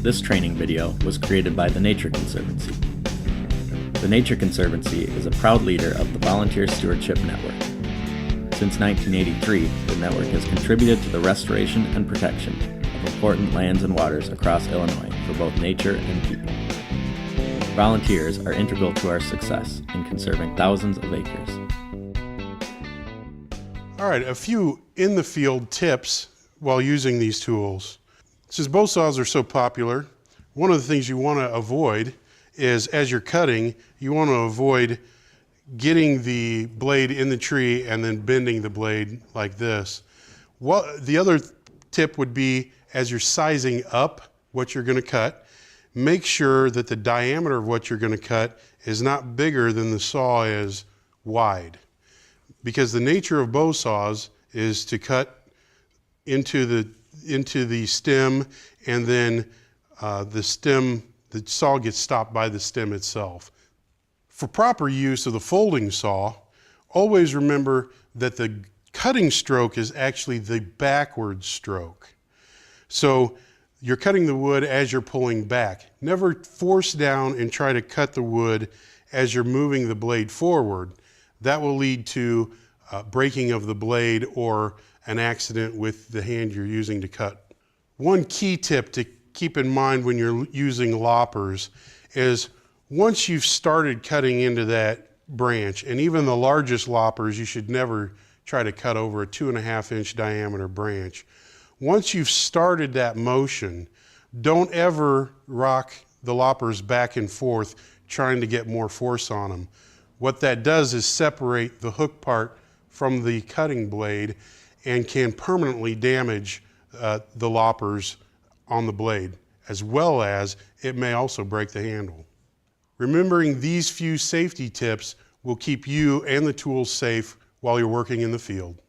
This training video was created by the Nature Conservancy. The Nature Conservancy is a proud leader of the Volunteer Stewardship Network. Since 1983, the network has contributed to the restoration and protection of important lands and waters across Illinois for both nature and people. Volunteers are integral to our success in conserving thousands of acres. All right, a few in-the-field tips while using these tools. Since bow saws are so popular, one of the things you want to avoid is, as you're cutting, you want to avoid getting the blade in the tree and then bending the blade like this. The other tip would be, as you're sizing up what you're going to cut, make sure that the diameter of what you're going to cut is not bigger than the saw is wide. Because the nature of bow saws is to cut into the stem, and then the saw gets stopped by the stem itself. For proper use of the folding saw, always remember that the cutting stroke is actually the backward stroke. So you're cutting the wood as you're pulling back. Never force down and try to cut the wood as you're moving the blade forward. That will lead to breaking of the blade or an accident with the hand you're using to cut. One key tip to keep in mind when you're using loppers is, once you've started cutting into that branch, and even the largest loppers, you should never try to cut over a 2.5-inch diameter branch. Once you've started that motion, don't ever rock the loppers back and forth trying to get more force on them. What that does is separate the hook part from the cutting blade and can permanently damage the loppers on the blade, as well as it may also break the handle. Remembering these few safety tips will keep you and the tools safe while you're working in the field.